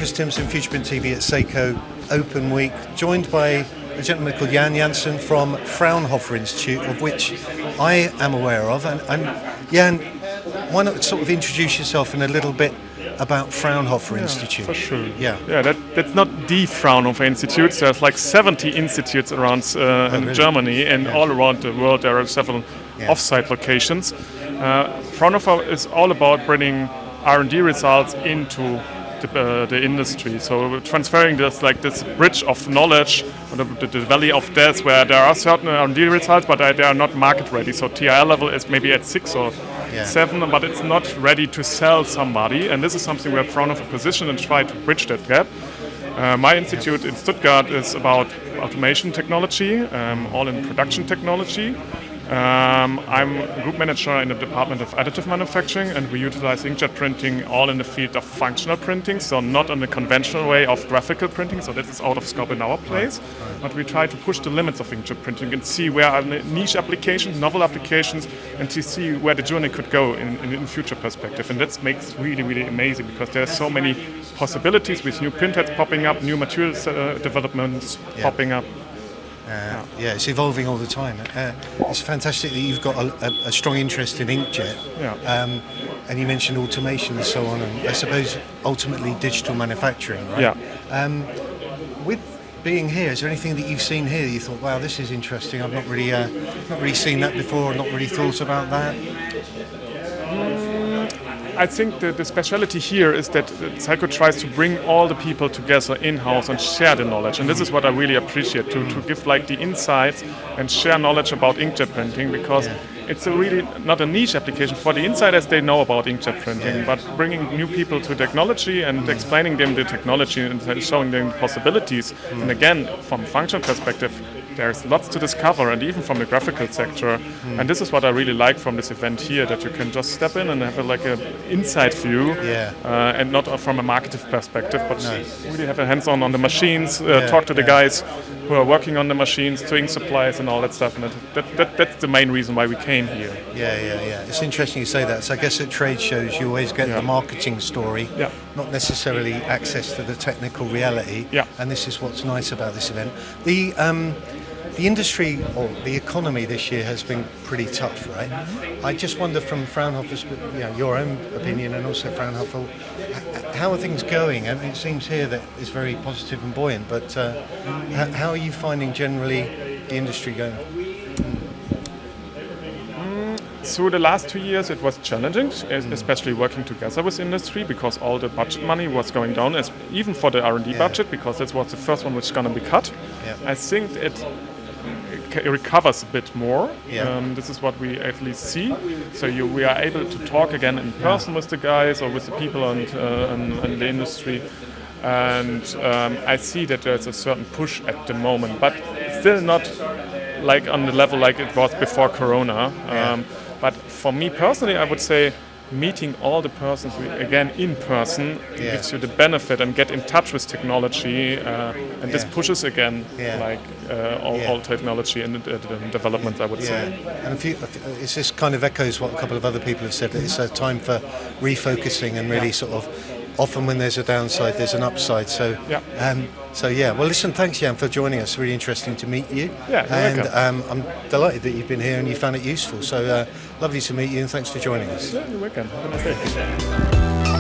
Chris Timson, Futureprint TV at Seiko Open Week, joined by a gentleman called Janhsen from Fraunhofer Institute, of which I am aware of. And Jan, why not sort of introduce yourself in a little bit about Fraunhofer Institute? For sure. Yeah. That's not the Fraunhofer Institute. There's like 70 institutes around in Germany, and all around the world there are several off-site locations. Fraunhofer is all about bringing R&D results into the industry. So transferring this bridge of knowledge, the valley of death, where there are certain R&D results, but they are not market ready. So TRL level is maybe at 6 or 7, but it's not ready to sell somebody. And this is something where Fraunhofer position and try to bridge that gap. My institute in Stuttgart is about automation technology, all in production technology. I'm group manager in the department of additive manufacturing, and we utilize inkjet printing all in the field of functional printing, so not in the conventional way of graphical printing, so this is out of scope in our place. But we try to push the limits of inkjet printing and see where are niche applications, novel applications, and to see where the journey could go in future perspective. And that makes really, really amazing, because there are so many possibilities with new printheads popping up, new materials developments popping up. It's evolving all the time. It's fantastic that you've got a strong interest in inkjet. And you mentioned automation and so on, and I suppose ultimately digital manufacturing, right? With being here, is there anything that you've seen here that you thought, wow, this is interesting, I've not really seen that before, not really thought about that? I think the speciality here is that Seiko tries to bring all the people together in-house and share the knowledge. And this is what I really appreciate, to give like the insights and share knowledge about inkjet printing, because it's really not a niche application. For the insiders, they know about inkjet printing, but bringing new people to technology and explaining them the technology and showing them the possibilities. And again, from a functional perspective, there's lots to discover, and even from the graphical sector. And this is what I really like from this event here, that you can just step in and have an inside view, and not from a marketing perspective, but really have a hands-on on the machines, talk to the guys who are working on the machines, doing supplies and all that stuff. And that's the main reason why we came here. It's interesting you say that. So I guess at trade shows you always get the marketing story, not necessarily access to the technical reality. And this is what's nice about this event. The industry or the economy this year has been pretty tough, right? I just wonder, from Fraunhofer's, your own opinion, and also Fraunhofer, how are things going? I mean, it seems here that it's very positive and buoyant, but how are you finding generally the industry going? Through the last 2 years, it was challenging, especially working together with industry, because all the budget money was going down, even for the R&D budget, because that was the first one which is going to be cut. I think it recovers a bit more. This is what we at least see. So we are able to talk again in person with the guys or with the people and the industry. And I see that there's a certain push at the moment, but still not like on the level like it was before Corona. But for me personally, I would say meeting all the persons again in person gives you the benefit and get in touch with technology, and this pushes again all technology and development, I would say. And it's this kind of echoes what a couple of other people have said, that it's a time for refocusing and really sort of, often when there's a downside, there's an upside. So, well, listen, thanks, Jan, for joining us. Really interesting to meet you. And I'm delighted that you've been here and you found it useful. So, lovely to meet you, and thanks for joining us. Yeah, you're welcome. Have a nice day.